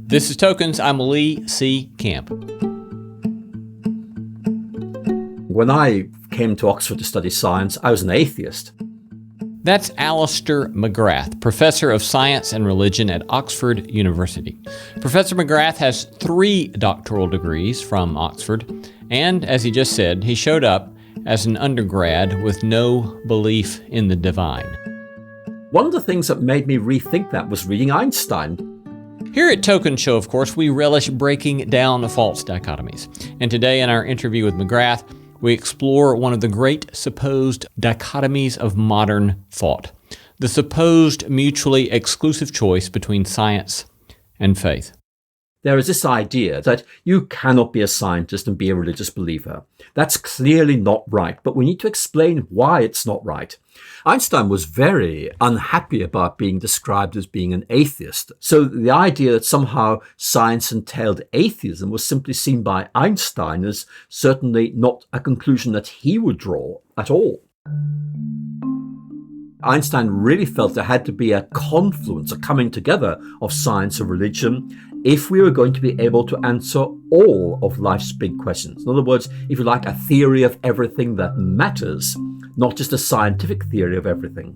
This is Tokens. I'm Lee C. Camp. When I came to Oxford to study science, I was an atheist. That's Alister McGrath, Professor of Science and Religion at Oxford University. Professor McGrath has 3 doctoral degrees from Oxford, and as he just said, he showed up as an undergrad with no belief in the divine. One of the things that made me rethink that was reading Einstein. Here at Token Show, of course, we relish breaking down false dichotomies. And today in our interview with McGrath, we explore one of the great supposed dichotomies of modern thought, the supposed mutually exclusive choice between science and faith. There is this idea that you cannot be a scientist and be a religious believer. That's clearly not right, but we need to explain why it's not right. Einstein was very unhappy about being described as being an atheist. So the idea that somehow science entailed atheism was simply seen by Einstein as certainly not a conclusion that he would draw at all. Einstein really felt there had to be a confluence, a coming together of science and religion if we were going to be able to answer all of life's big questions. In other words, if you like, a theory of everything that matters, not just a scientific theory of everything.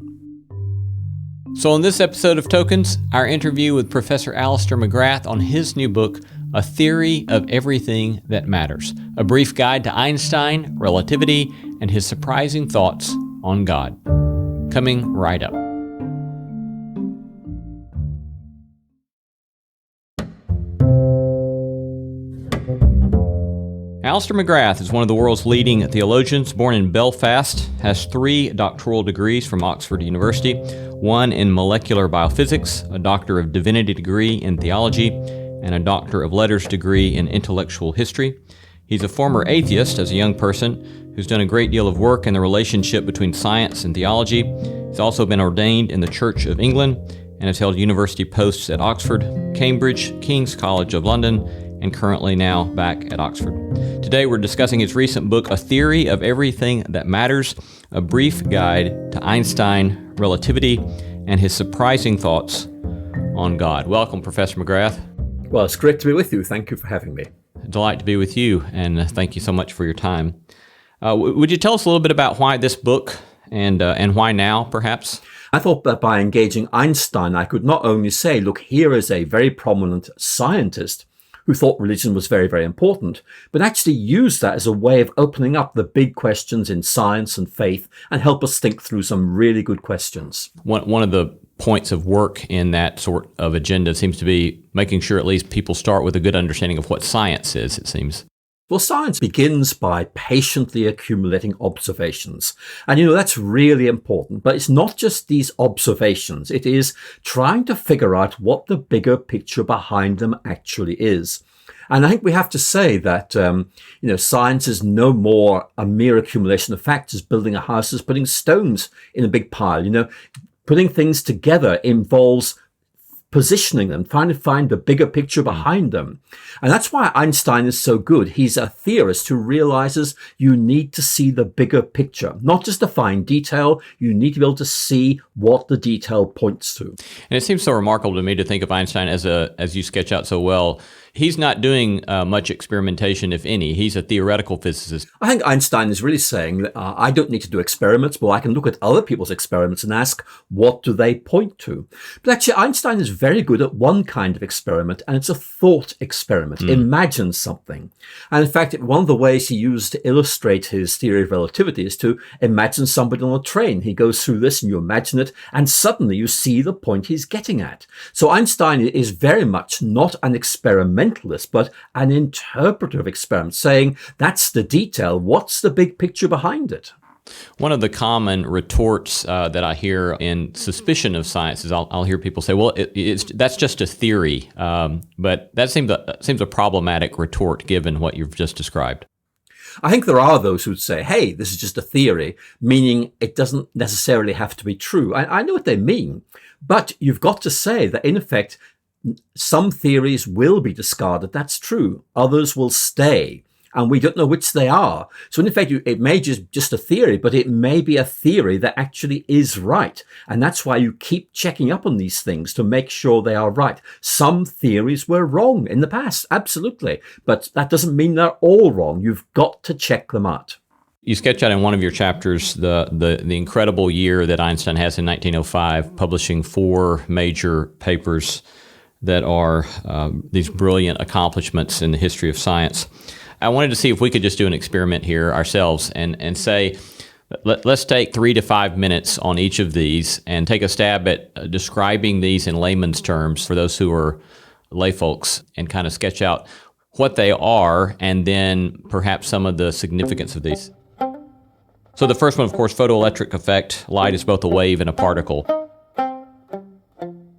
So in this episode of Tokens, our interview with Professor Alister McGrath on his new book, A Theory of Everything That Matters, a brief guide to Einstein, relativity, and his surprising thoughts on God. Coming right up. Alister McGrath is one of the world's leading theologians, born in Belfast, has 3 doctoral degrees from Oxford University, 1 in molecular biophysics, a Doctor of Divinity degree in theology, and a Doctor of Letters degree in intellectual history. He's a former atheist as a young person who's done a great deal of work in the relationship between science and theology. He's also been ordained in the Church of England and has held university posts at Oxford, Cambridge, King's College of London, and currently now back at Oxford. Today we're discussing his recent book, A Theory of Everything That Matters, a brief guide to Einstein, relativity, and his surprising thoughts on God. Welcome, Professor McGrath. Well, it's great to be with you. Thank you for having me. A delight to be with you, and thank you so much for your time. Would you tell us a little bit about why this book and why now, perhaps? I thought that by engaging Einstein, I could not only say, look, here is a very prominent scientist who thought religion was very, very important, but actually use that as a way of opening up the big questions in science and faith and help us think through some really good questions. One of the points of work in that sort of agenda seems to be making sure at least people start with a good understanding of what science is, it seems. Well, science begins by patiently accumulating observations. And, that's really important. But it's not just these observations. It is trying to figure out what the bigger picture behind them actually is. And I think we have to say that, science is no more a mere accumulation of facts as building a house as putting stones in a big pile. Putting things together involves positioning them, trying to find the bigger picture behind them. And that's why Einstein is so good. He's a theorist who realizes you need to see the bigger picture, not just the fine detail. You need to be able to see what the detail points to. And it seems so remarkable to me to think of Einstein as you sketch out so well. He's not doing much experimentation, if any. He's a theoretical physicist. I think Einstein is really saying that I don't need to do experiments, but I can look at other people's experiments and ask, what do they point to? But actually, Einstein is very good at one kind of experiment, and it's a thought experiment. Imagine something. And in fact, one of the ways he used to illustrate his theory of relativity is to imagine somebody on a train. He goes through this and you imagine it, and suddenly you see the point he's getting at. So Einstein is very much not an experimentalist, but an interpretive experiment, saying that's the detail. What's the big picture behind it? One of the common retorts that I hear in suspicion of science is I'll hear people say, well, that's just a theory. But that seems a problematic retort given what you've just described. I think there are those who'd say, hey, this is just a theory, meaning it doesn't necessarily have to be true. I know what they mean, but you've got to say that, in effect, some theories will be discarded. That's true. Others will stay. and we don't know which they are. So in effect, it may just a theory, but it may be a theory that actually is right. And that's why you keep checking up on these things to make sure they are right. Some theories were wrong in the past, absolutely. But that doesn't mean they're all wrong. You've got to check them out. You sketch out in one of your chapters the incredible year that Einstein has in 1905, publishing 4 major papers that are these brilliant accomplishments in the history of science. I wanted to see if we could just do an experiment here ourselves and say, let's take 3 to 5 minutes on each of these and take a stab at describing these in layman's terms for those who are lay folks, and kind of sketch out what they are and then perhaps some of the significance of these. So the first one, of course, photoelectric effect. Light is both a wave and a particle.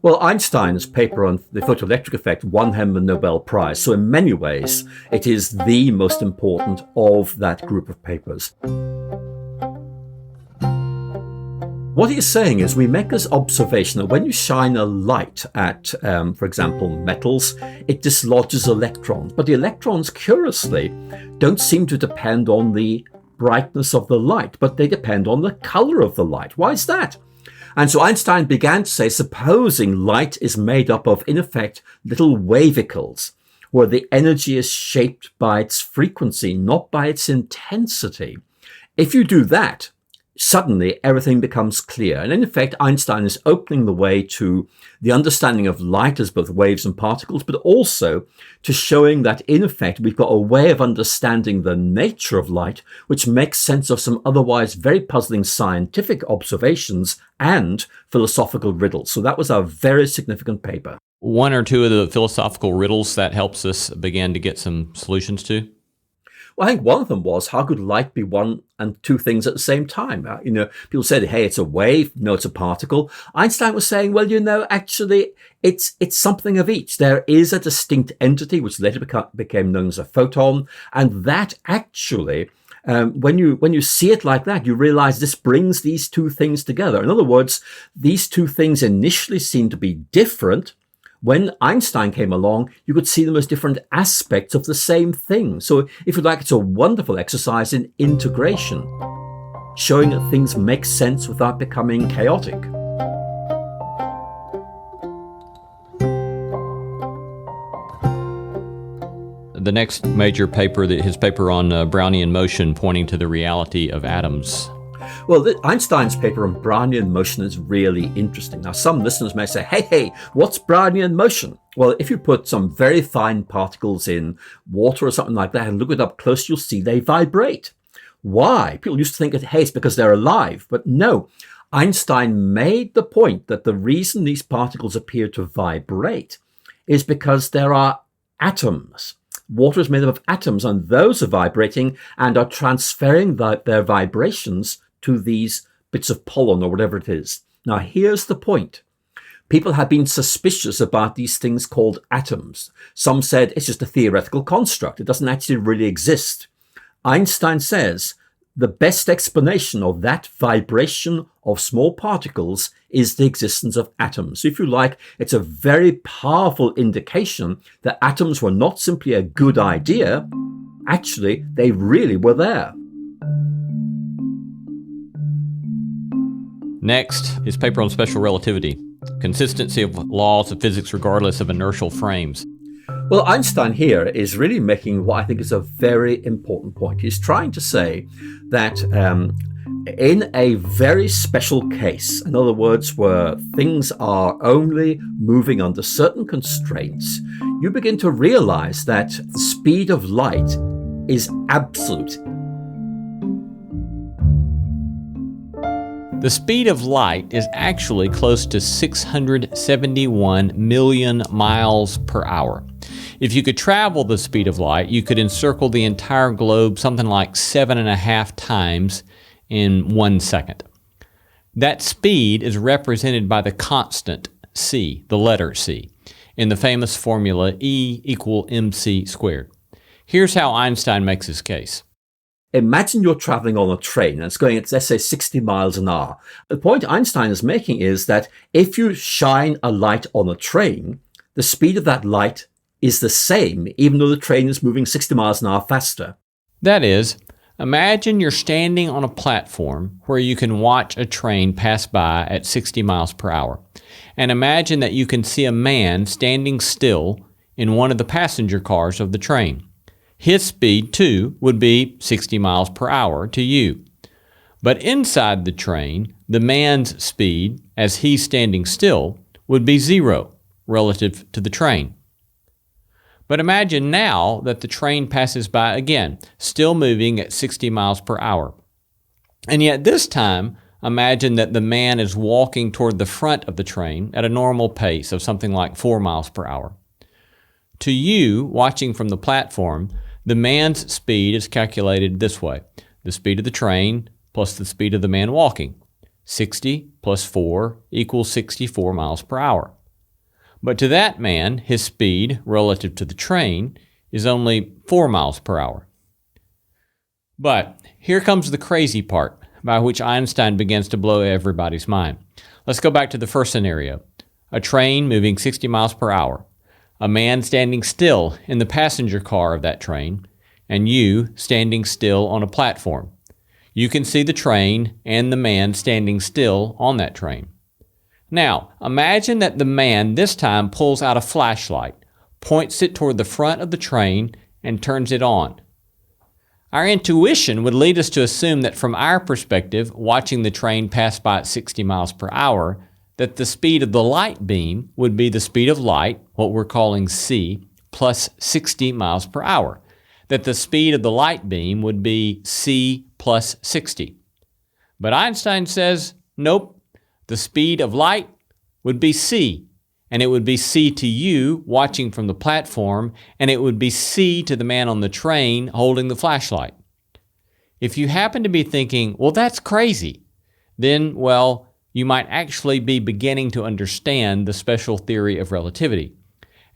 Well, Einstein's paper on the photoelectric effect won him the Nobel Prize. So in many ways, it is the most important of that group of papers. What he's saying is we make this observation that when you shine a light at, for example, metals, it dislodges electrons. But the electrons, curiously, don't seem to depend on the brightness of the light, but they depend on the color of the light. Why is that? And so Einstein began to say, supposing light is made up of, in effect, little wavicles, where the energy is shaped by its frequency, not by its intensity. If you do that, suddenly everything becomes clear. And in effect, Einstein is opening the way to the understanding of light as both waves and particles, but also to showing that, in effect, we've got a way of understanding the nature of light, which makes sense of some otherwise very puzzling scientific observations and philosophical riddles. So that was a very significant paper. One or two of the philosophical riddles that helps us begin to get some solutions to? Well, I think one of them was, how could light be one and two things at the same time? People said, hey, it's a wave. No, it's a particle. Einstein was saying, well, actually, it's something of each. There is a distinct entity, which later became known as a photon. And that actually, when you see it like that, you realize this brings these two things together. In other words, these two things initially seem to be different. When Einstein came along, you could see them as different aspects of the same thing. So if you like, it's a wonderful exercise in integration, showing that things make sense without becoming chaotic. The next major paper, his paper on Brownian motion, pointing to the reality of atoms. Well, Einstein's paper on Brownian motion is really interesting. Now, some listeners may say, hey, what's Brownian motion? Well, if you put some very fine particles in water or something like that and look it up close, you'll see they vibrate. Why? People used to think that, hey, it's because they're alive. But no, Einstein made the point that the reason these particles appear to vibrate is because there are atoms. Water is made up of atoms, and those are vibrating and are transferring their vibrations to these bits of pollen or whatever it is. Now, here's the point. People have been suspicious about these things called atoms. Some said it's just a theoretical construct. It doesn't actually really exist. Einstein says the best explanation of that vibration of small particles is the existence of atoms. So if you like, it's a very powerful indication that atoms were not simply a good idea. Actually, they really were there. Next, his paper on special relativity, consistency of laws of physics regardless of inertial frames. Well, Einstein here is really making what I think is a very important point. He's trying to say that in a very special case, in other words, where things are only moving under certain constraints, you begin to realize that the speed of light is absolute. The speed of light is actually close to 671 million miles per hour. If you could travel the speed of light, you could encircle the entire globe something like 7.5 times in 1 second. That speed is represented by the constant c, the letter c, in the famous formula E equal mc squared. Here's how Einstein makes his case. Imagine you're traveling on a train and it's going at, let's say, 60 miles an hour. The point Einstein is making is that if you shine a light on a train, the speed of that light is the same, even though the train is moving 60 miles an hour faster. That is, imagine you're standing on a platform where you can watch a train pass by at 60 miles per hour. And imagine that you can see a man standing still in one of the passenger cars of the train. His speed, too, would be 60 miles per hour to you. But inside the train, the man's speed, as he's standing still, would be 0 relative to the train. But imagine now that the train passes by again, still moving at 60 miles per hour. And yet this time, imagine that the man is walking toward the front of the train at a normal pace of something like 4 miles per hour. To you, watching from the platform, the man's speed is calculated this way: the speed of the train plus the speed of the man walking. 60 plus 4 equals 64 miles per hour. But to that man, his speed relative to the train is only 4 miles per hour. But here comes the crazy part, by which Einstein begins to blow everybody's mind. Let's go back to the first scenario. A train moving 60 miles per hour, a man standing still in the passenger car of that train, and you standing still on a platform. You can see the train and the man standing still on that train. Now, imagine that the man this time pulls out a flashlight, points it toward the front of the train, and turns it on. Our intuition would lead us to assume that from our perspective, watching the train pass by at 60 miles per hour, that the speed of the light beam would be the speed of light, what we're calling c, plus 60 miles per hour. That the speed of the light beam would be c plus 60. But Einstein says, nope. The speed of light would be c, and it would be c to you watching from the platform, and it would be c to the man on the train holding the flashlight. If you happen to be thinking, well, that's crazy, then, well, you might actually be beginning to understand the special theory of relativity.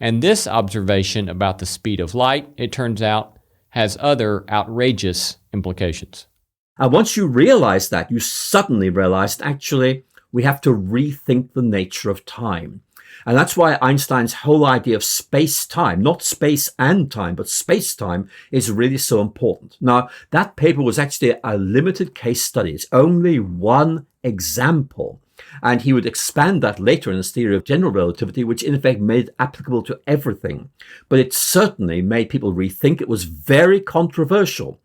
And this observation about the speed of light, it turns out, has other outrageous implications. And once you realize that, you suddenly realize actually we have to rethink the nature of time. And that's why Einstein's whole idea of space-time, not space and time, but space-time, is really so important. Now, that paper was actually a limited case study. It's only one example. And he would expand that later in his theory of general relativity, which in effect made it applicable to everything. But it certainly made people rethink. It was very controversial.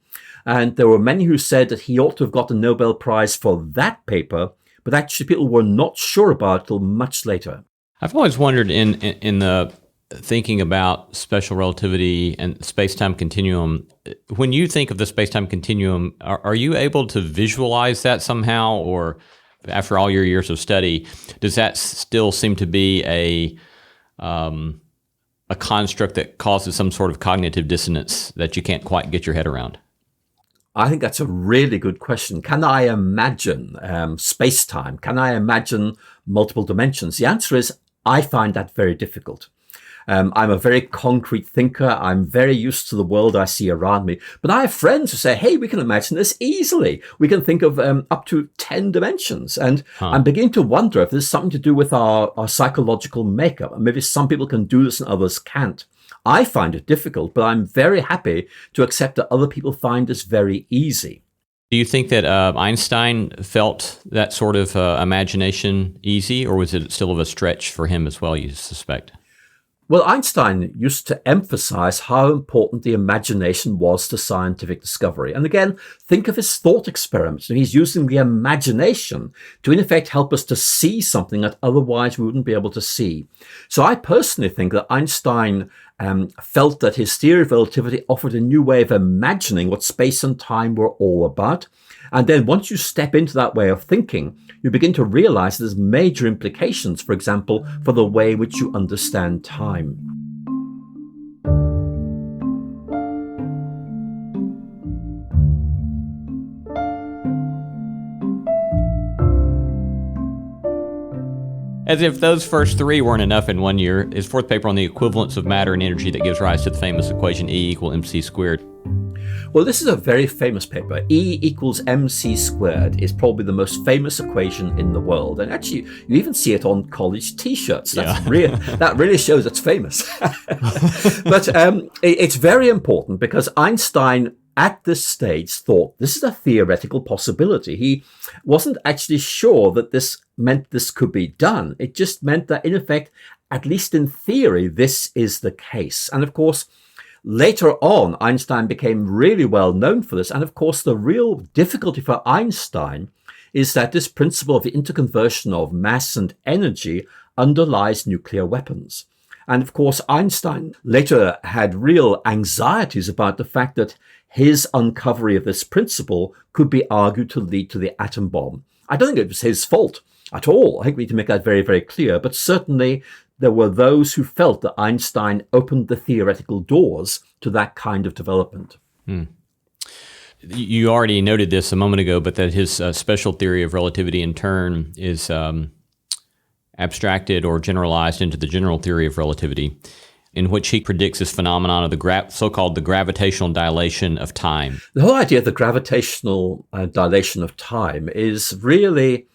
And there were many who said that he ought to have got the Nobel Prize for that paper, but actually people were not sure about it till much later. I've always wondered in the thinking about special relativity and space-time continuum, when you think of the space-time continuum, are you able to visualize that somehow, or after all your years of study, does that still seem to be a construct that causes some sort of cognitive dissonance that you can't quite get your head around? I think that's a really good question. Can I imagine space-time? Can I imagine multiple dimensions? The answer is I find that very difficult. I'm a very concrete thinker. I'm very used to the world I see around me. But I have friends who say, hey, we can imagine this easily. We can think of up to 10 dimensions. And I'm beginning to wonder if there's something to do with our psychological makeup. Maybe some people can do this and others can't. I find it difficult, but I'm very happy to accept that other people find this very easy. Do you think that Einstein felt that sort of imagination easy, or was it still of a stretch for him as well, you suspect? Well, Einstein used to emphasize how important the imagination was to scientific discovery. And again, think of his thought experiments. He's using the imagination to, in effect, help us to see something that otherwise we wouldn't be able to see. So I personally think that Einstein felt that his theory of relativity offered a new way of imagining what space and time were all about. And then once you step into that way of thinking, you begin to realize there's major implications, for example, for the way in which you understand time. As if those first three weren't enough in 1 year, his fourth paper on the equivalence of matter and energy that gives rise to the famous equation E = mc². Well, this is a very famous paper. E equals mc squared is probably the most famous equation in the world. And actually, you even see it on college T-shirts. That really shows it's famous. But it's very important because Einstein, at this stage, thought this is a theoretical possibility. He wasn't actually sure that this meant this could be done. It just meant that, in effect, at least in theory, this is the case. And of course, later on, Einstein became really well known for this. And of course, the real difficulty for Einstein is that this principle of the interconversion of mass and energy underlies nuclear weapons. And of course, Einstein later had real anxieties about the fact that his uncovery of this principle could be argued to lead to the atom bomb. I don't think it was his fault at all. I think we need to make that very, very clear. But certainly, there were those who felt that Einstein opened the theoretical doors to that kind of development. You already noted this a moment ago, but that his special theory of relativity in turn is abstracted or generalized into the general theory of relativity, in which he predicts this phenomenon of the so-called the gravitational dilation of time. The whole idea of the gravitational dilation of time is really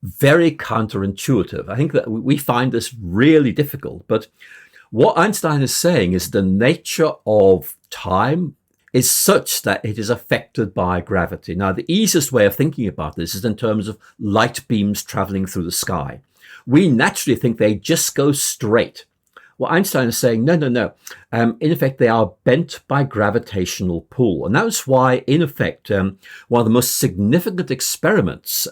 very counterintuitive. I think that we find this really difficult. But what Einstein is saying is the nature of time is such that it is affected by gravity. Now, the easiest way of thinking about this is in terms of light beams traveling through the sky. We naturally think they just go straight. Well, Einstein is saying, no. In effect, they are bent by gravitational pull. And that's why, in effect, one of the most significant experiments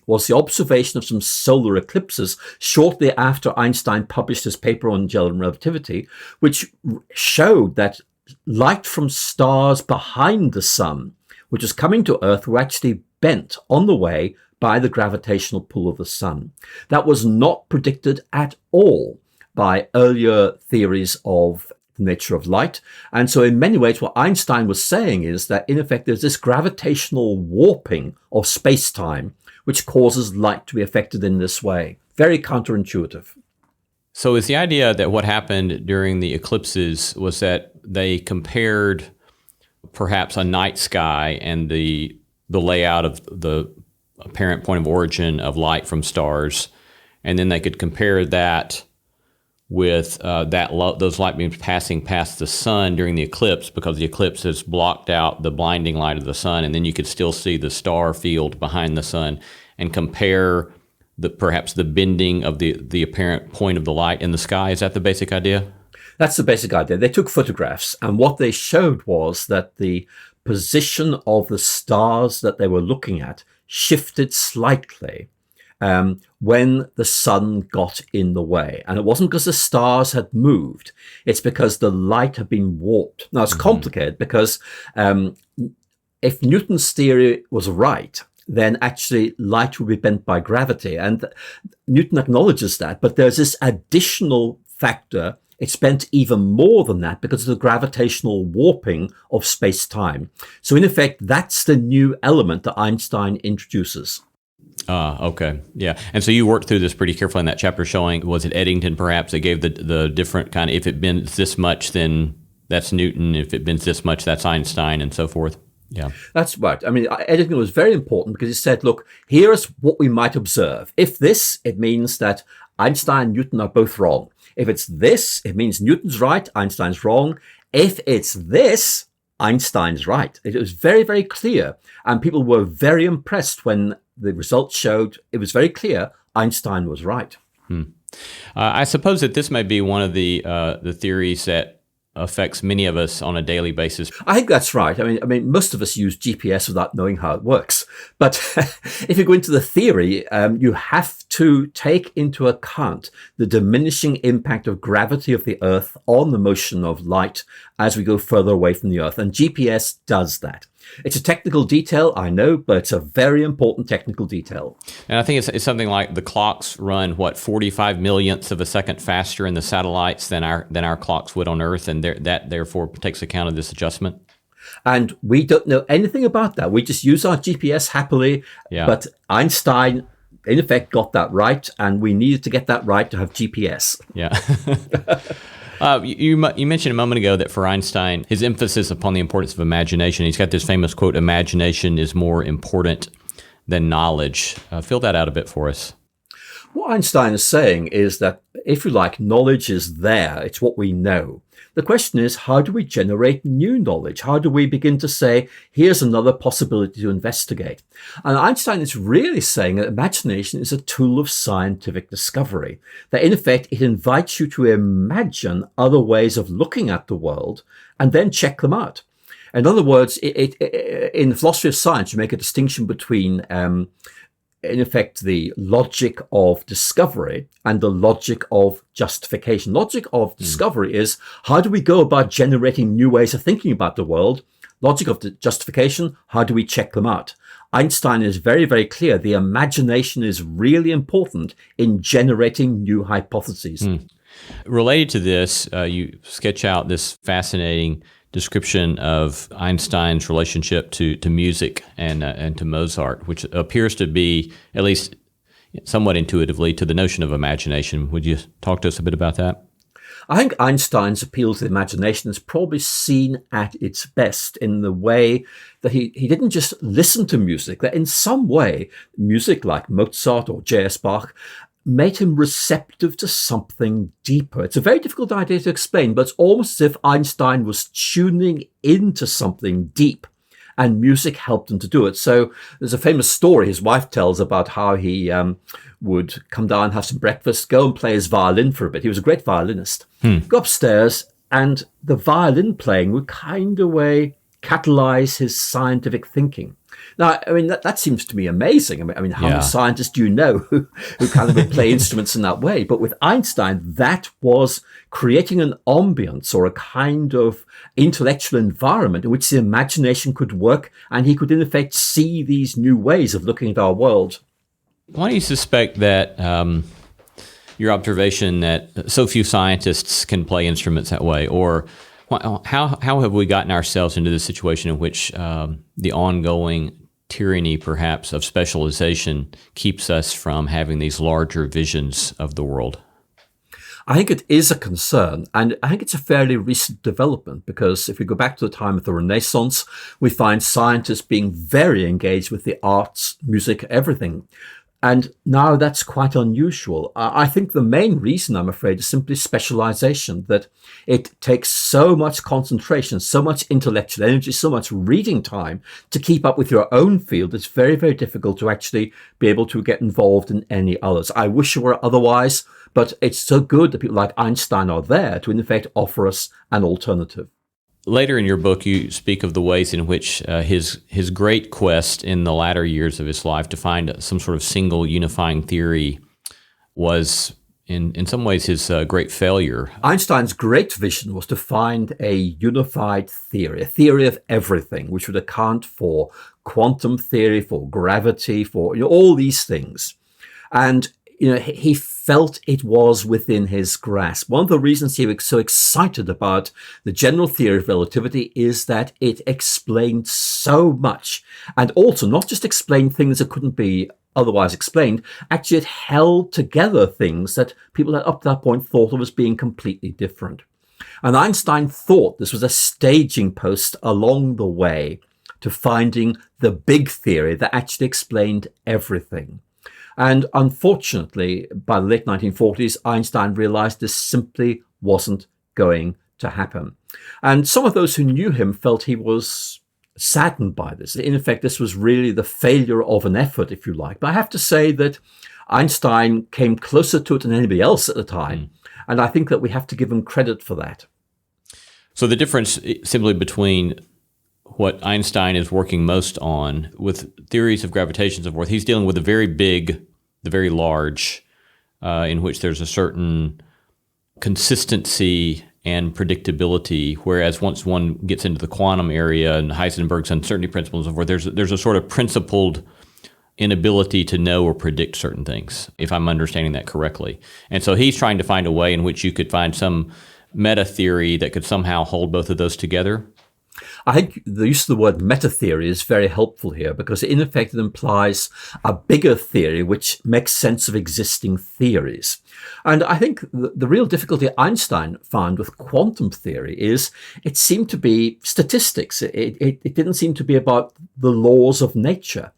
was the observation of some solar eclipses shortly after Einstein published his paper on general relativity, which showed that light from stars behind the sun, which was coming to Earth, were actually bent on the way by the gravitational pull of the sun. That was not predicted at all by earlier theories of the nature of light. And so in many ways, what Einstein was saying is that, in effect, there's this gravitational warping of space-time, which causes light to be affected in this way. Very counterintuitive. So is the idea that what happened during the eclipses was that they compared perhaps a night sky and the layout of the apparent point of origin of light from stars, and then they could compare that with those light beams passing past the sun during the eclipse, because the eclipse has blocked out the blinding light of the sun, and then you could still see the star field behind the sun, and compare perhaps the bending of the apparent point of the light in the sky. Is that the basic idea? That's the basic idea. They took photographs, and what they showed was that the position of the stars that they were looking at shifted slightly when the sun got in the way. And it wasn't because the stars had moved. It's because the light had been warped. Now, it's complicated because if Newton's theory was right, then actually light would be bent by gravity. And Newton acknowledges that. But there's this additional factor. It's bent even more than that because of the gravitational warping of space-time. So in effect, that's the new element that Einstein introduces. Okay. Yeah. And so you worked through this pretty carefully in that chapter showing, was it Eddington perhaps, that gave the different kind of, if it bends this much, then that's Newton. If it bends this much, that's Einstein, and so forth. Yeah. That's right. I mean, Eddington was very important because he said, look, here's what we might observe. If this, it means that Einstein and Newton are both wrong. If it's this, it means Newton's right, Einstein's wrong. If it's this, Einstein's right. It was very, very clear. And people were very impressed when the results showed it was very clear Einstein was right. I suppose that this may be one of the theories that affects many of us on a daily basis. I think that's right. I mean, most of us use GPS without knowing how it works. But if you go into the theory, you have to take into account the diminishing impact of gravity of the Earth on the motion of light as we go further away from the Earth. And GPS does that. It's a technical detail, I know, but it's a very important technical detail. And I think it's something like the clocks run, 45 millionths of a second faster in the satellites than our clocks would on Earth, and that therefore takes account of this adjustment. And we don't know anything about that. We just use our GPS happily. Yeah. But Einstein, in effect, got that right, and we needed to get that right to have GPS. Yeah. You mentioned a moment ago that for Einstein, his emphasis upon the importance of imagination, he's got this famous quote, imagination is more important than knowledge. Fill that out a bit for us. What Einstein is saying is that, if you like, knowledge is there. It's what we know. The question is, how do we generate new knowledge? How do we begin to say, here's another possibility to investigate? And Einstein is really saying that imagination is a tool of scientific discovery. That in effect, it invites you to imagine other ways of looking at the world and then check them out. In other words, in the philosophy of science, you make a distinction between in effect, the logic of discovery and the logic of justification. Logic of discovery is, how do we go about generating new ways of thinking about the world? Logic of the justification, how do we check them out? Einstein is very, very clear. The imagination is really important in generating new hypotheses. Related to this, you sketch out this fascinating description of Einstein's relationship to music and to Mozart, which appears to be, at least somewhat intuitively, to the notion of imagination. Would you talk to us a bit about that? I think Einstein's appeal to the imagination is probably seen at its best in the way that he didn't just listen to music, that in some way, music like Mozart or J.S. Bach made him receptive to something deeper. It's a very difficult idea to explain, but it's almost as if Einstein was tuning into something deep, and music helped him to do it. So there's a famous story his wife tells about how he would come down, have some breakfast, go and play his violin for a bit. He was a great violinist. Go upstairs, and the violin playing would kind of catalyze his scientific thinking. Now, I mean, that seems to me amazing. I mean, how many scientists do you know who kind of play instruments in that way? But with Einstein, that was creating an ambience or a kind of intellectual environment in which the imagination could work, and he could, in effect, see these new ways of looking at our world. Why do you suspect that your observation that so few scientists can play instruments that way, or how have we gotten ourselves into the situation in which the ongoing tyranny, perhaps, of specialization keeps us from having these larger visions of the world? I think it is a concern, and I think it's a fairly recent development, because if we go back to the time of the Renaissance, we find scientists being very engaged with the arts, music, everything. And now that's quite unusual. I think the main reason, I'm afraid, is simply specialization, that it takes so much concentration, so much intellectual energy, so much reading time to keep up with your own field. It's very, very difficult to actually be able to get involved in any others. I wish it were otherwise, but it's so good that people like Einstein are there to, in effect, offer us an alternative. Later in your book, you speak of the ways in which his great quest in the latter years of his life to find some sort of single unifying theory was, in some ways, his great failure. Einstein's great vision was to find a unified theory, a theory of everything, which would account for quantum theory, for gravity, for all these things. And he felt it was within his grasp. One of the reasons he was so excited about the general theory of relativity is that it explained so much, and also not just explained things that couldn't be otherwise explained. Actually, it held together things that people had up to that point thought of as being completely different. And Einstein thought this was a staging post along the way to finding the big theory that actually explained everything. And unfortunately, by the late 1940s, Einstein realized this simply wasn't going to happen. And some of those who knew him felt he was saddened by this. In effect, this was really the failure of an effort, if you like. But I have to say that Einstein came closer to it than anybody else at the time. And I think that we have to give him credit for that. So the difference simply between what Einstein is working most on with theories of gravitation and so forth, he's dealing with the very big, the very large, in which there's a certain consistency and predictability, whereas once one gets into the quantum area and Heisenberg's uncertainty principles and so forth, there's a sort of principled inability to know or predict certain things, if I'm understanding that correctly. And so he's trying to find a way in which you could find some meta theory that could somehow hold both of those together. I think the use of the word meta-theory is very helpful here because in effect it implies a bigger theory which makes sense of existing theories. And I think the real difficulty Einstein found with quantum theory is it seemed to be statistics. It didn't seem to be about the laws of nature.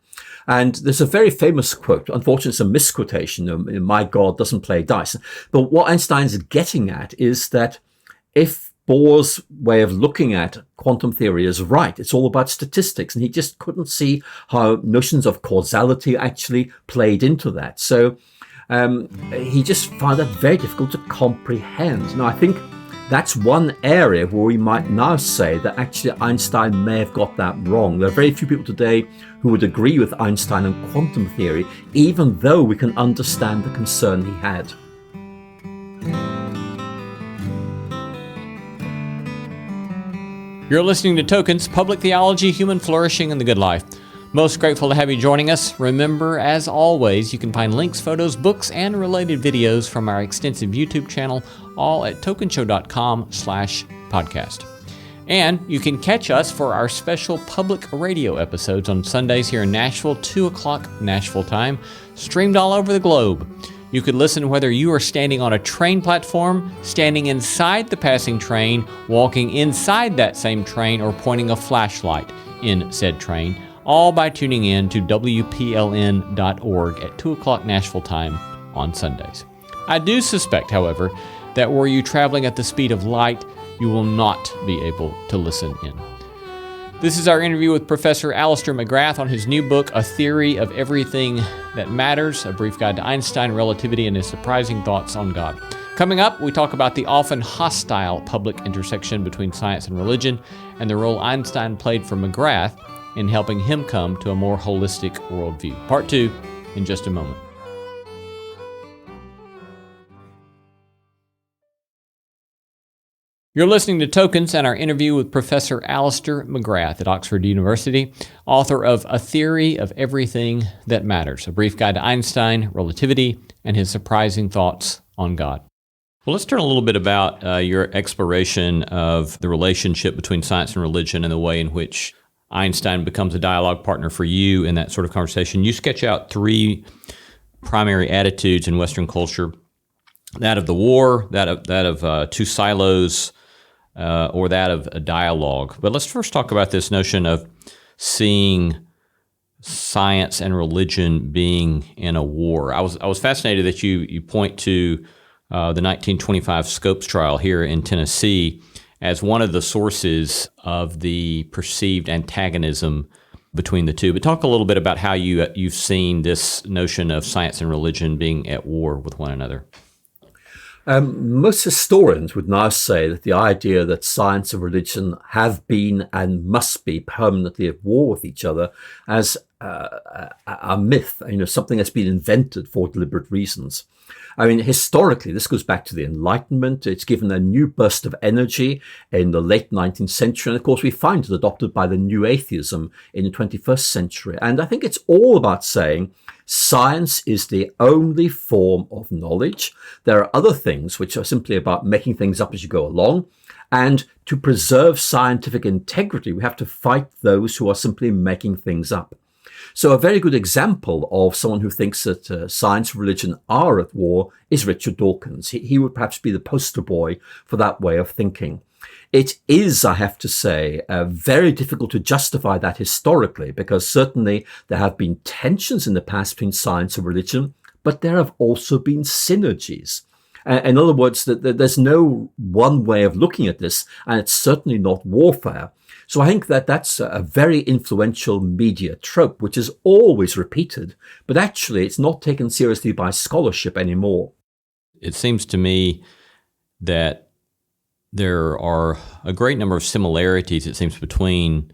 And there's a very famous quote, unfortunately it's a misquotation, my God doesn't play dice. But what Einstein's getting at is that if Bohr's way of looking at quantum theory is right, it's all about statistics, and he just couldn't see how notions of causality actually played into that. So he just found that very difficult to comprehend. Now, I think that's one area where we might now say that actually Einstein may have got that wrong. There are very few people today who would agree with Einstein on quantum theory, even though we can understand the concern he had. You're listening to Tokens, Public Theology, Human Flourishing, and the Good Life. Most grateful to have you joining us. Remember, as always, you can find links, photos, books, and related videos from our extensive YouTube channel, all at tokenshow.com/podcast. And you can catch us for our special public radio episodes on Sundays here in Nashville, 2 o'clock Nashville time, streamed all over the globe. You could listen whether you are standing on a train platform, standing inside the passing train, walking inside that same train, or pointing a flashlight in said train, all by tuning in to WPLN.org at 2 o'clock Nashville time on Sundays. I do suspect, however, that were you traveling at the speed of light, you will not be able to listen in. This is our interview with Professor Alister McGrath on his new book, A Theory of Everything That Matters, A Brief Guide to Einstein, Relativity, and His Surprising Thoughts on God. Coming up, we talk about the often hostile public intersection between science and religion and the role Einstein played for McGrath in helping him come to a more holistic worldview. Part 2 in just a moment. You're listening to Tokens and our interview with Professor Alister McGrath at Oxford University, author of A Theory of Everything That Matters, A Brief Guide to Einstein, Relativity, and His Surprising Thoughts on God. Well, let's turn a little bit about your exploration of the relationship between science and religion and the way in which Einstein becomes a dialogue partner for you in that sort of conversation. You sketch out 3 primary attitudes in Western culture: that of the war, that of two silos, or that of a dialogue. But let's first talk about this notion of seeing science and religion being in a war. I was fascinated that you point to the 1925 Scopes trial here in Tennessee as one of the sources of the perceived antagonism between the two. But talk a little bit about how you've seen this notion of science and religion being at war with one another. Most historians would now say that the idea that science and religion have been and must be permanently at war with each other as a myth, something that's been invented for deliberate reasons. I mean, historically, this goes back to the Enlightenment. It's given a new burst of energy in the late 19th century. And of course, we find it adopted by the new atheism in the 21st century. And I think it's all about saying science is the only form of knowledge. There are other things which are simply about making things up as you go along. And to preserve scientific integrity, we have to fight those who are simply making things up. So a very good example of someone who thinks that science and religion are at war is Richard Dawkins. He would perhaps be the poster boy for that way of thinking. It is, I have to say, very difficult to justify that historically, because certainly there have been tensions in the past between science and religion, but there have also been synergies. In other words, there's no one way of looking at this, and it's certainly not warfare. So I think that that's a very influential media trope, which is always repeated, but actually it's not taken seriously by scholarship anymore. It seems to me that there are a great number of similarities, it seems, between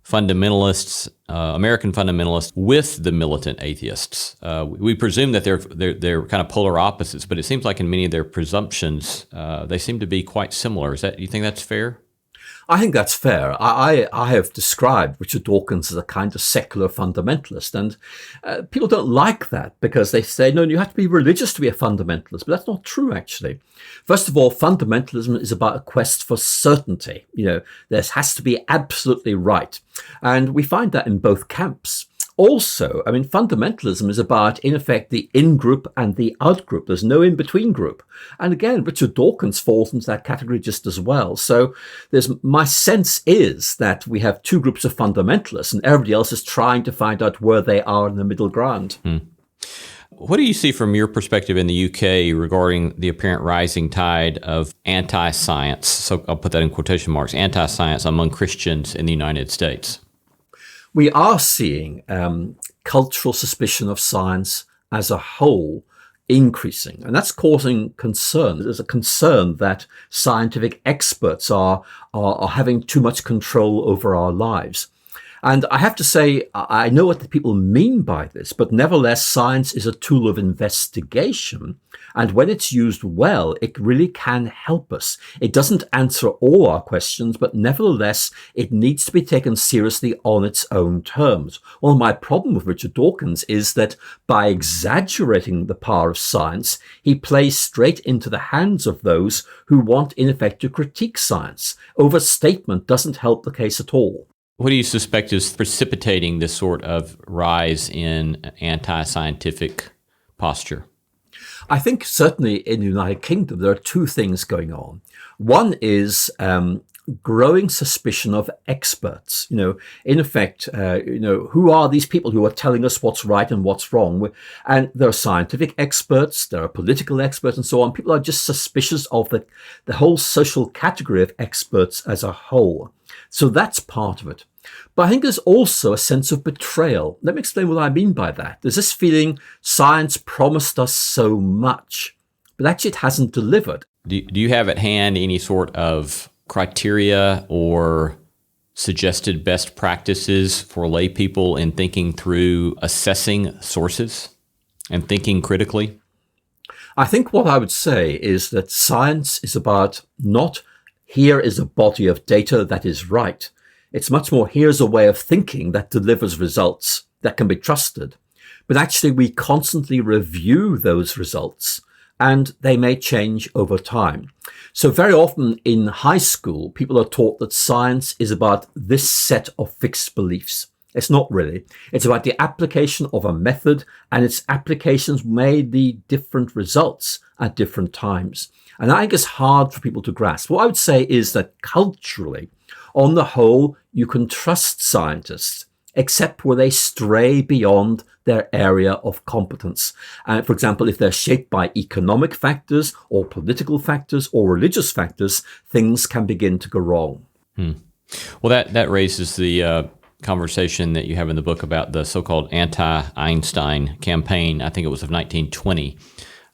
fundamentalists, American fundamentalists, with the militant atheists. We presume that they're kind of polar opposites, but it seems like in many of their presumptions, they seem to be quite similar. You think that's fair? I think that's fair. I have described Richard Dawkins as a kind of secular fundamentalist, and people don't like that because they say, no, you have to be religious to be a fundamentalist. But that's not true, actually. First of all, fundamentalism is about a quest for certainty. There has to be absolutely right. And we find that in both camps. Also, fundamentalism is about, in effect, the in-group and the out-group. There's no in-between group. And again, Richard Dawkins falls into that category just as well. So my sense is that we have two groups of fundamentalists and everybody else is trying to find out where they are in the middle ground. What do you see from your perspective in the UK regarding the apparent rising tide of anti-science? So I'll put that in quotation marks, anti-science among Christians in the United States. We are seeing cultural suspicion of science as a whole increasing, and that's causing concern. There's a concern that scientific experts are having too much control over our lives. And I have to say, I know what the people mean by this, but nevertheless, science is a tool of investigation. And when it's used well, it really can help us. It doesn't answer all our questions, but nevertheless, it needs to be taken seriously on its own terms. Well, my problem with Richard Dawkins is that by exaggerating the power of science, he plays straight into the hands of those who want, in effect, to critique science. Overstatement doesn't help the case at all. What do you suspect is precipitating this sort of rise in anti-scientific posture? I think certainly in the United Kingdom, there are two things going on. One is growing suspicion of experts. In effect, who are these people who are telling us what's right and what's wrong? And there are scientific experts, there are political experts and so on. People are just suspicious of the whole social category of experts as a whole. So that's part of it. But I think there's also a sense of betrayal. Let me explain what I mean by that. There's this feeling science promised us so much, but actually it hasn't delivered. Do you have at hand any sort of criteria or suggested best practices for lay people in thinking through assessing sources and thinking critically? I think what I would say is that science is about not here is a body of data that is right. It's much more here's a way of thinking that delivers results that can be trusted. But actually we constantly review those results and they may change over time. So very often in high school, people are taught that science is about this set of fixed beliefs. It's not really. It's about the application of a method, and its applications may lead different results at different times. And I think it's hard for people to grasp. What I would say is that culturally, on the whole, you can trust scientists, except where they stray beyond their area of competence. For example, if they're shaped by economic factors or political factors or religious factors, things can begin to go wrong. Well, that raises the conversation that you have in the book about the so-called Anti-Einstein Campaign. I think it was of 1920,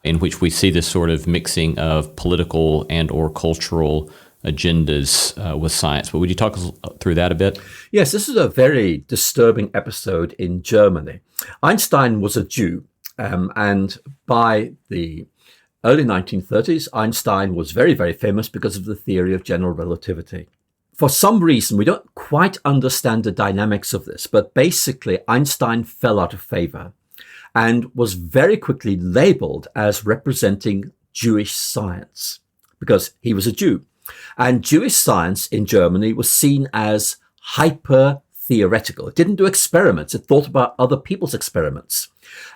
in which we see this sort of mixing of political and or cultural agendas with science. But would you talk through that a bit? Yes, this is a very disturbing episode in Germany. Einstein was a Jew, and by the early 1930s, Einstein was very, very famous because of the theory of general relativity. For some reason, we don't quite understand the dynamics of this, but basically Einstein fell out of favor and was very quickly labeled as representing Jewish science because he was a Jew. And Jewish science in Germany was seen as hyper-theoretical. It didn't do experiments. It thought about other people's experiments.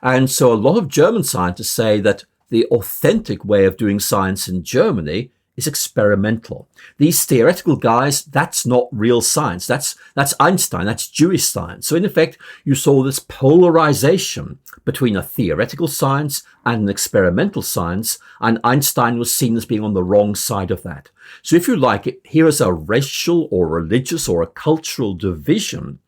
And so a lot of German scientists say that the authentic way of doing science in Germany is experimental. These theoretical guys, that's not real science. That's Einstein, that's Jewish science. So in effect, you saw this polarization between a theoretical science and an experimental science, and Einstein was seen as being on the wrong side of that. So if you like it, here is a racial or religious or a cultural division.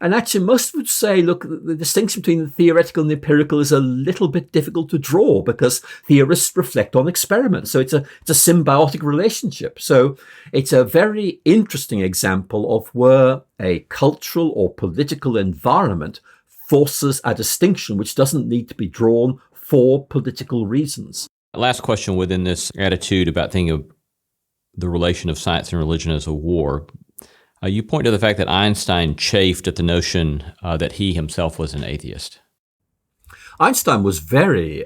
And actually, most would say, look, the distinction between the theoretical and the empirical is a little bit difficult to draw because theorists reflect on experiments. So it's a symbiotic relationship. So it's a very interesting example of where a cultural or political environment forces a distinction which doesn't need to be drawn for political reasons. Last question within this attitude about thinking of the relation of science and religion as a war. You point to the fact that Einstein chafed at the notion that he himself was an atheist. Einstein was very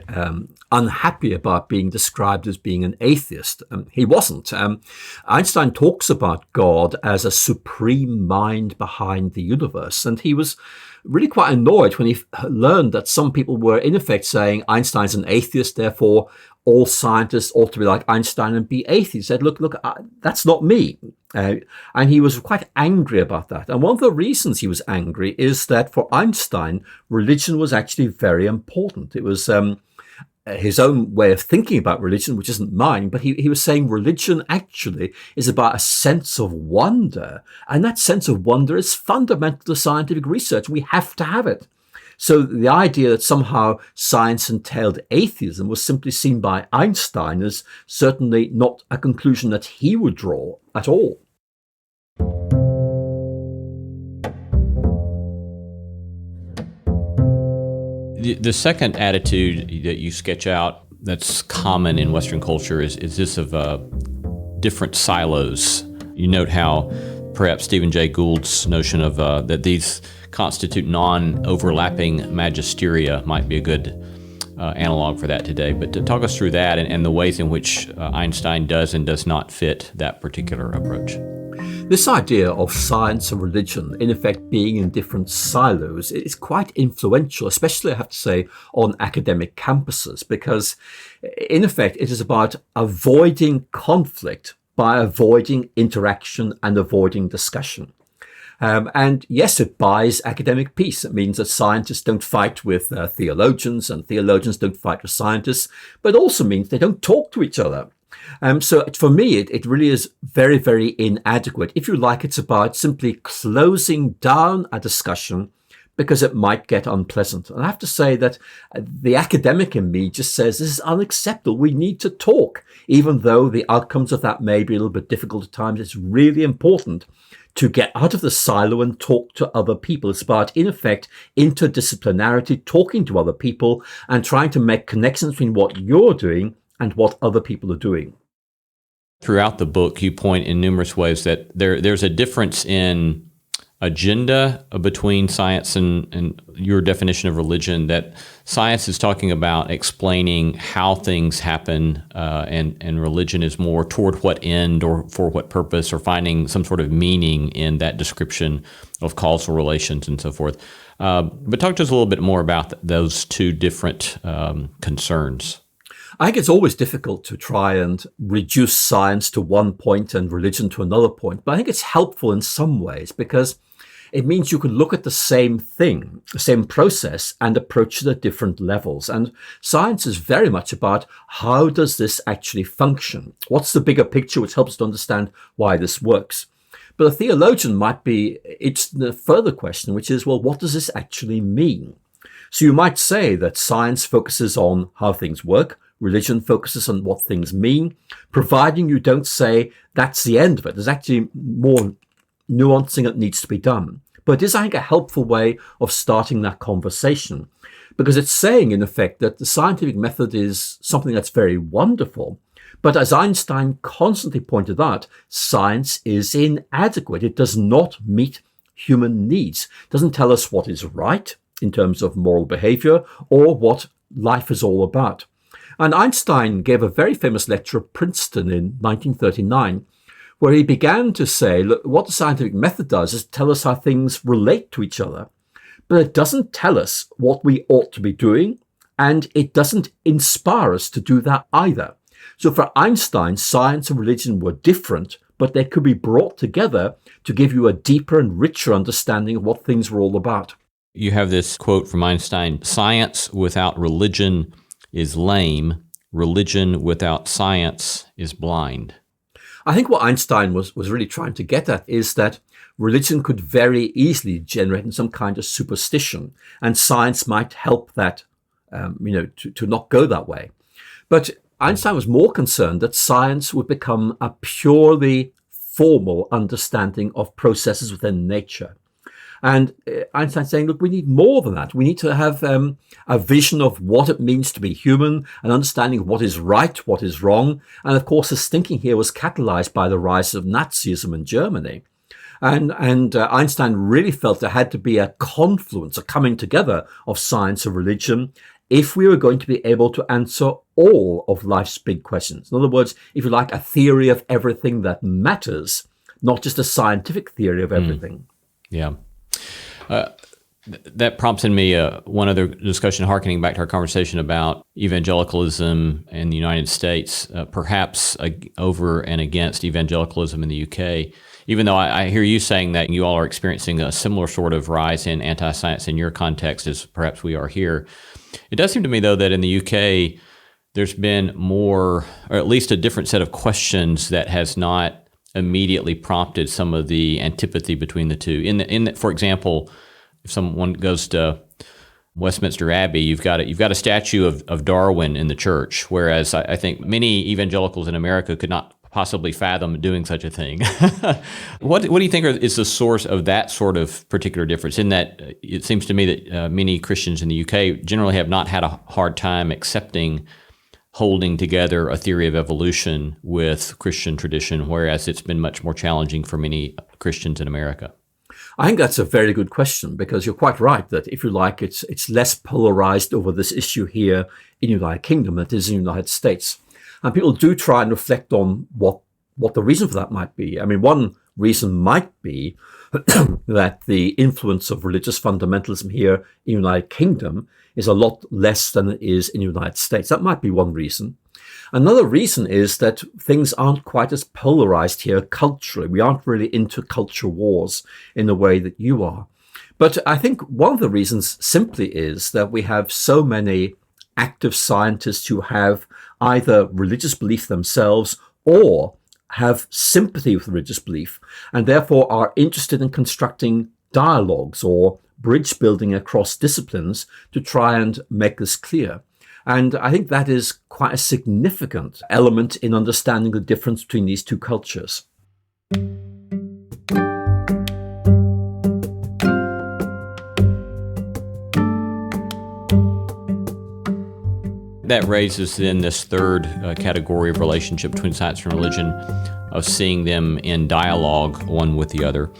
unhappy about being described as being an atheist. He wasn't. Einstein talks about God as a supreme mind behind the universe, and he was really quite annoyed when he learned that some people were in effect saying Einstein's an atheist, therefore all scientists ought to be like Einstein and be atheists. He said, look, that's not me. And he was quite angry about that. And one of the reasons he was angry is that for Einstein, religion was actually very important. It was his own way of thinking about religion, which isn't mine, but he was saying religion actually is about a sense of wonder. And that sense of wonder is fundamental to scientific research. We have to have it. So the idea that somehow science entailed atheism was simply seen by Einstein as certainly not a conclusion that he would draw at all. The second attitude that you sketch out that's common in Western culture is this of different silos. You note how perhaps Stephen Jay Gould's notion of that these constitute non-overlapping magisteria might be a good analog for that today. But to talk us through that and the ways in which Einstein does and does not fit that particular approach. This idea of science and religion, in effect, being in different silos is quite influential, especially, I have to say, on academic campuses, because, in effect, it is about avoiding conflict by avoiding interaction and avoiding discussion. And yes, it buys academic peace. It means that scientists don't fight with theologians and theologians don't fight with scientists, but it also means they don't talk to each other. So for me, it really is very, very inadequate. If you like, it's about simply closing down a discussion because it might get unpleasant. And I have to say that the academic in me just says this is unacceptable. We need to talk, even though the outcomes of that may be a little bit difficult at times. It's really important to get out of the silo and talk to other people. It's about, in effect, interdisciplinarity, talking to other people and trying to make connections between what you're doing and what other people are doing. Throughout the book, you point in numerous ways that there's a difference in agenda between science and your definition of religion, that science is talking about explaining how things happen, and religion is more toward what end or for what purpose, or finding some sort of meaning in that description of causal relations and so forth. But talk to us a little bit more about those two different concerns. I think it's always difficult to try and reduce science to one point and religion to another point, but I think it's helpful in some ways because it means you can look at the same thing, the same process, and approach it at different levels. And science is very much about how does this actually function? What's the bigger picture which helps to understand why this works? But a theologian might be, it's the further question, which is, well, what does this actually mean? So you might say that science focuses on how things work, religion focuses on what things mean, providing you don't say that's the end of it. There's actually more nuancing that needs to be done. But it is, I think, a helpful way of starting that conversation, because it's saying, in effect, that the scientific method is something that's very wonderful. But as Einstein constantly pointed out, science is inadequate. It does not meet human needs. It doesn't tell us what is right in terms of moral behavior or what life is all about. And Einstein gave a very famous lecture at Princeton in 1939, where he began to say, look, what the scientific method does is tell us how things relate to each other, but it doesn't tell us what we ought to be doing, and it doesn't inspire us to do that either. So for Einstein, science and religion were different, but they could be brought together to give you a deeper and richer understanding of what things were all about. You have this quote from Einstein: "Science without religion is lame. Religion without science is blind." I think what Einstein was really trying to get at is that religion could very easily generate in some kind of superstition, and science might help that, to not go that way. But Einstein was more concerned that science would become a purely formal understanding of processes within nature. And Einstein's saying, look, we need more than that. We need to have a vision of what it means to be human, an understanding of what is right, what is wrong. And of course, his thinking here was catalyzed by the rise of Nazism in Germany. And Einstein really felt there had to be a confluence, a coming together of science and religion if we were going to be able to answer all of life's big questions. In other words, if you like, a theory of everything that matters, not just a scientific theory of everything. Yeah. That prompts in me one other discussion, harkening back to our conversation about evangelicalism in the United States, perhaps over and against evangelicalism in the UK. Even though I hear you saying that you all are experiencing a similar sort of rise in anti-science in your context as perhaps we are here, it does seem to me, though, that in the UK, there's been more, or at least a different set of questions that has not immediately prompted some of the antipathy between the two. For example, if someone goes to Westminster Abbey, you've got a statue of Darwin in the church, whereas I think many evangelicals in America could not possibly fathom doing such a thing. What do you think is the source of that sort of particular difference? In that it seems to me that many Christians in the UK generally have not had a hard time accepting holding together a theory of evolution with Christian tradition, whereas it's been much more challenging for many Christians in America. I think that's a very good question, because you're quite right that, if you like, it's less polarized over this issue here in the United Kingdom than it is in the United States. And people do try and reflect on what the reason for that might be. I mean, one reason might be that the influence of religious fundamentalism here in the United Kingdom is a lot less than it is in the United States. That might be one reason. Another reason is that things aren't quite as polarized here culturally. We aren't really into culture wars in the way that you are. But I think one of the reasons simply is that we have so many active scientists who have either religious belief themselves or have sympathy with religious belief, and therefore are interested in constructing dialogues or bridge building across disciplines to try and make this clear. And I think that is quite a significant element in understanding the difference between these two cultures. That raises then this third category of relationship between science and religion, of seeing them in dialogue one with the other.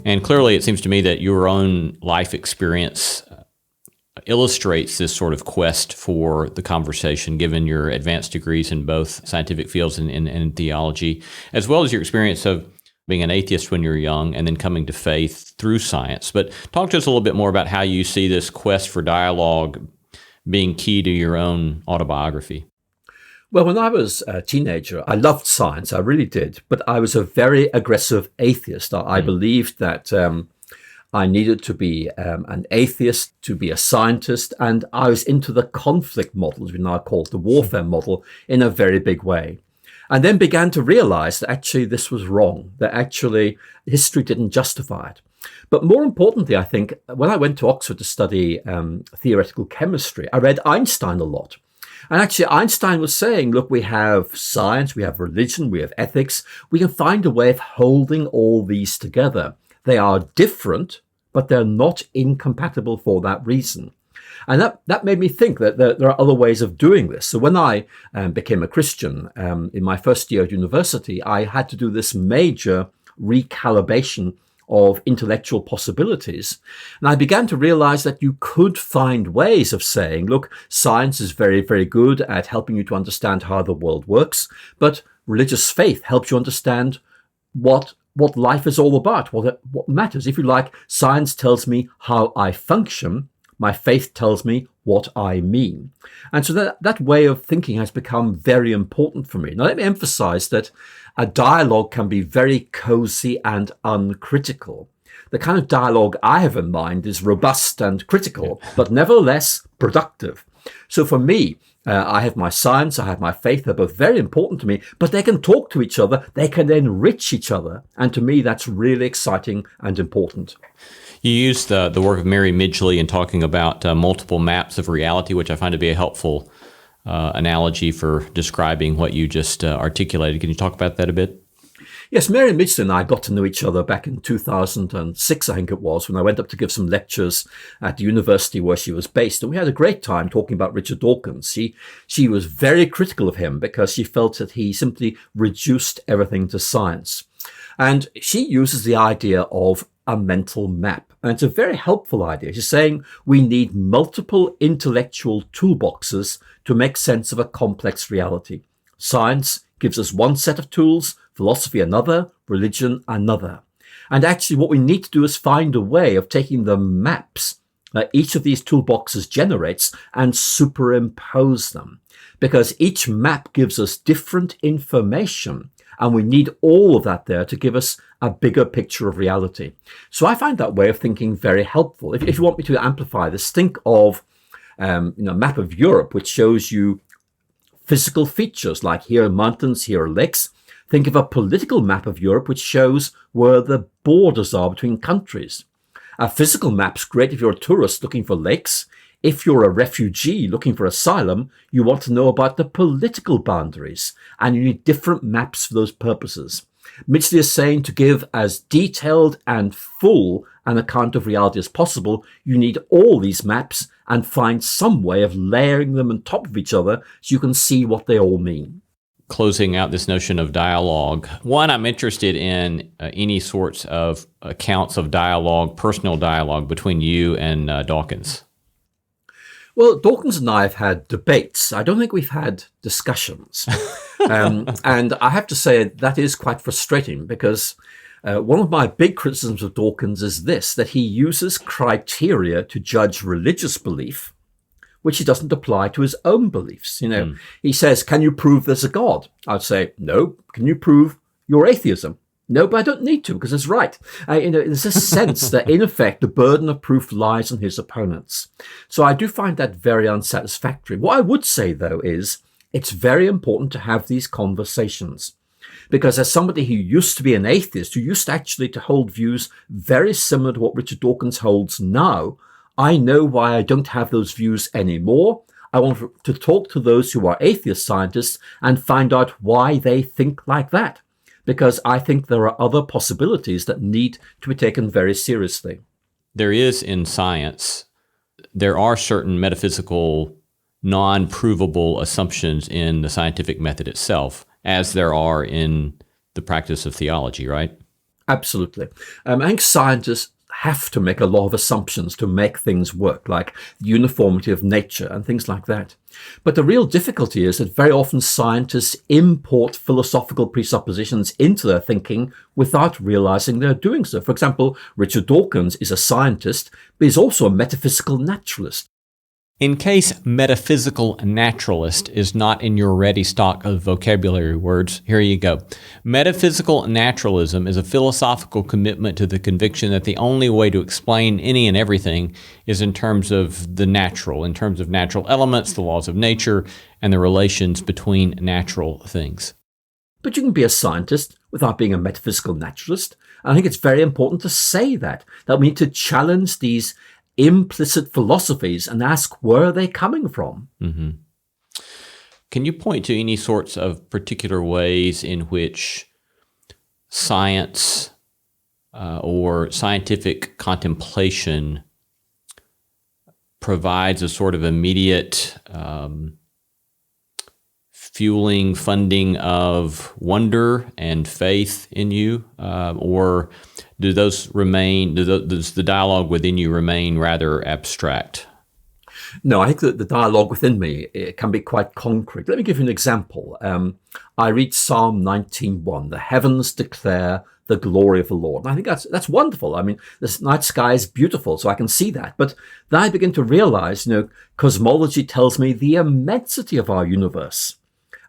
And clearly it seems to me that your own life experience illustrates this sort of quest for the conversation, given your advanced degrees in both scientific fields and in theology, as well as your experience of being an atheist when you were young and then coming to faith through science. But talk to us a little bit more about how you see this quest for dialogue being key to your own autobiography. Well, when I was a teenager, I loved science. I really did. But I was a very aggressive atheist. I believed that I needed to be an atheist to be a scientist. And I was into the conflict model, as we now call it, the warfare model, in a very big way. And then began to realize that actually this was wrong, that actually history didn't justify it. But more importantly, I think, when I went to Oxford to study theoretical chemistry, I read Einstein a lot. And actually, Einstein was saying, look, we have science, we have religion, we have ethics. We can find a way of holding all these together. They are different, but they're not incompatible for that reason. And that made me think that there are other ways of doing this. So when I became a Christian in my first year at university, I had to do this major recalibration of intellectual possibilities. And I began to realize that you could find ways of saying, look, science is very, very good at helping you to understand how the world works, but religious faith helps you understand what life is all about, what matters. If you like, science tells me how I function, my faith tells me what I mean. And so that way of thinking has become very important for me. Now, let me emphasize that a dialogue can be very cozy and uncritical. The kind of dialogue I have in mind is robust and critical, but nevertheless productive. So for me, I have my science, I have my faith. They're both very important to me, but they can talk to each other. They can enrich each other. And to me, that's really exciting and important. You used the work of Mary Midgley in talking about multiple maps of reality, which I find to be a helpful analogy for describing what you just articulated. Can you talk about that a bit? Yes, Mary Midgley and I got to know each other back in 2006, I think it was, when I went up to give some lectures at the university where she was based. And we had a great time talking about Richard Dawkins. She was very critical of him because she felt that he simply reduced everything to science. And she uses the idea of a mental map. And it's a very helpful idea. She's saying we need multiple intellectual toolboxes to make sense of a complex reality. Science gives us one set of tools, philosophy another, religion another. And actually what we need to do is find a way of taking the maps that each of these toolboxes generates and superimpose them. Because each map gives us different information, and we need all of that there to give us a bigger picture of reality. So I find that way of thinking very helpful. If you want me to amplify this, think of a map of Europe, which shows you physical features, like here are mountains, here are lakes. Think of a political map of Europe, which shows where the borders are between countries. A physical map's great if you're a tourist looking for lakes. If you're a refugee looking for asylum, you want to know about the political boundaries, and you need different maps for those purposes. Midgley is saying to give as detailed and full an account of reality as possible, you need all these maps and find some way of layering them on top of each other so you can see what they all mean. Closing out this notion of dialogue, one, I'm interested in any sorts of accounts of dialogue, personal dialogue between you and Dawkins. Well, Dawkins and I have had debates. I don't think we've had discussions. And I have to say that is quite frustrating because one of my big criticisms of Dawkins is this, that he uses criteria to judge religious belief, which he doesn't apply to his own beliefs. He says, can you prove there's a God? I'd say, no. Can you prove your atheism? No, but I don't need to because it's right. There's a sense that, in effect, the burden of proof lies on his opponents. So I do find that very unsatisfactory. What I would say, though, is it's very important to have these conversations. Because as somebody who used to be an atheist, who used actually to hold views very similar to what Richard Dawkins holds now, I know why I don't have those views anymore. I want to talk to those who are atheist scientists and find out why they think like that. Because I think there are other possibilities that need to be taken very seriously. There is in science, there are certain metaphysical, non-provable assumptions in the scientific method itself, as there are in the practice of theology, right? Absolutely. I think scientists have to make a lot of assumptions to make things work, like the uniformity of nature and things like that. But the real difficulty is that very often scientists import philosophical presuppositions into their thinking without realizing they're doing so. For example, Richard Dawkins is a scientist, but he's also a metaphysical naturalist. In case metaphysical naturalist is not in your ready stock of vocabulary words, here you go. Metaphysical naturalism is a philosophical commitment to the conviction that the only way to explain any and everything is in terms of the natural, in terms of natural elements, the laws of nature, and the relations between natural things. But you can be a scientist without being a metaphysical naturalist. I think it's very important to say that we need to challenge these implicit philosophies and ask where are they coming from. Mm-hmm. Can you point to any sorts of particular ways in which science or scientific contemplation provides a sort of immediate fueling, funding of wonder and faith in you, or does the dialogue within you remain rather abstract? No, I think that the dialogue within me, it can be quite concrete. Let me give you an example. I read Psalm 19:1, the heavens declare the glory of the Lord. And I think that's wonderful. I mean, this night sky is beautiful, so I can see that. But then I begin to realize, cosmology tells me the immensity of our universe.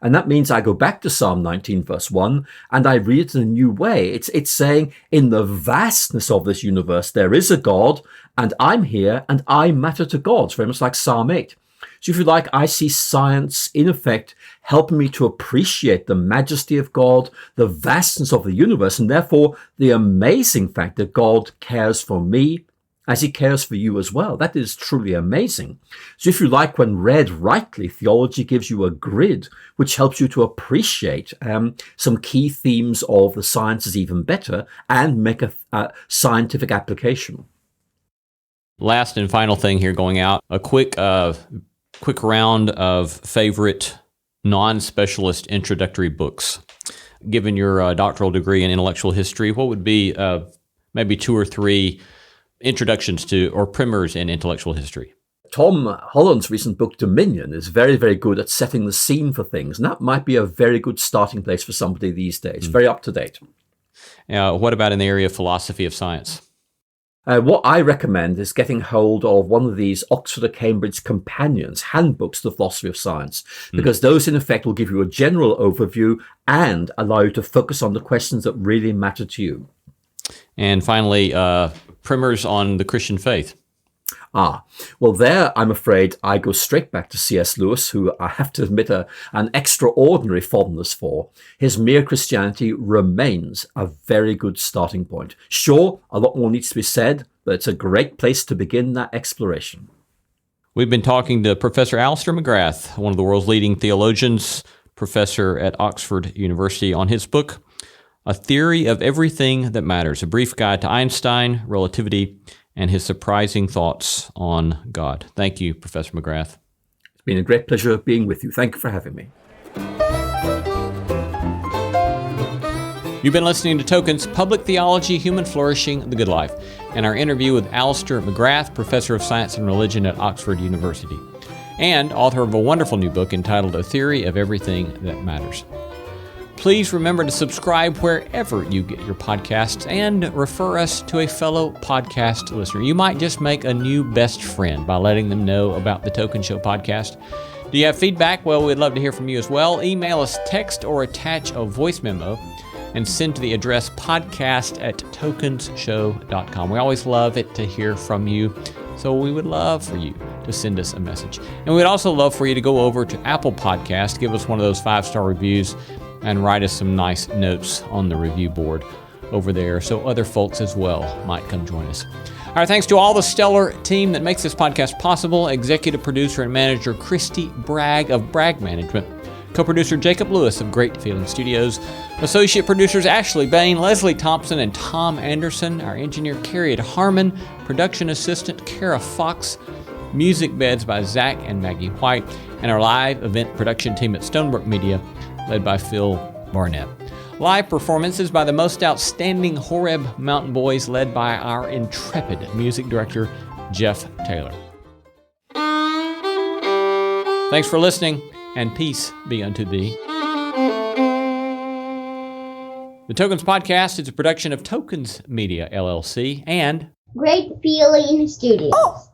And that means I go back to Psalm 19, verse 1, and I read it in a new way. It's saying, in the vastness of this universe, there is a God, and I'm here, and I matter to God. It's very much like Psalm 8. So if you like, I see science, in effect, helping me to appreciate the majesty of God, the vastness of the universe, and therefore the amazing fact that God cares for me as he cares for you as well. That is truly amazing. So if you like, when read rightly, theology gives you a grid which helps you to appreciate some key themes of the sciences even better and make a scientific application. Last and final thing here going out, a quick round of favorite non-specialist introductory books. Given your doctoral degree in intellectual history, what would be maybe 2 or 3 introductions to or primers in intellectual history? Tom Holland's recent book, Dominion, is very, very good at setting the scene for things. And that might be a very good starting place for somebody these days. Very up to date. What about in the area of philosophy of science? What I recommend is getting hold of one of these Oxford or Cambridge companions, handbooks to the philosophy of science, because those in effect will give you a general overview and allow you to focus on the questions that really matter to you. And finally, primers on the Christian faith. Well, there, I'm afraid I go straight back to C.S. Lewis, who I have to admit an extraordinary fondness for. His Mere Christianity remains a very good starting point. Sure, a lot more needs to be said, but it's a great place to begin that exploration. We've been talking to Professor Alister McGrath, one of the world's leading theologians, professor at Oxford University, on his book, A Theory of Everything That Matters, a brief guide to Einstein, relativity, and his surprising thoughts on God. Thank you, Professor McGrath. It's been a great pleasure being with you. Thank you for having me. You've been listening to Tokens, Public Theology, Human Flourishing, The Good Life, and our interview with Alister McGrath, Professor of Science and Religion at Oxford University, and author of a wonderful new book entitled A Theory of Everything That Matters. Please remember to subscribe wherever you get your podcasts and refer us to a fellow podcast listener. You might just make a new best friend by letting them know about the Token Show podcast. Do you have feedback? Well, we'd love to hear from you as well. Email us, text, or attach a voice memo and send to the address podcast@tokensshow.com. We always love it to hear from you, so we would love for you to send us a message. And we'd also love for you to go over to Apple Podcast, give us one of those 5-star reviews, and write us some nice notes on the review board over there so other folks as well might come join us. Our thanks to all the stellar team that makes this podcast possible. Executive producer and manager Christy Bragg of Bragg Management. Co-producer Jacob Lewis of Great Feeling Studios. Associate producers Ashley Bain, Leslie Thompson, and Tom Anderson. Our engineer Carriot Harmon. Production assistant Kara Fox. Music beds by Zach and Maggie White. And our live event production team at Stonebrook Media, led by Phil Barnett. Live performances by the most outstanding Horeb Mountain Boys, led by our intrepid music director, Jeff Taylor. Thanks for listening, and peace be unto thee. The Tokens Podcast is a production of Tokens Media, LLC, and Great Feeling Studios.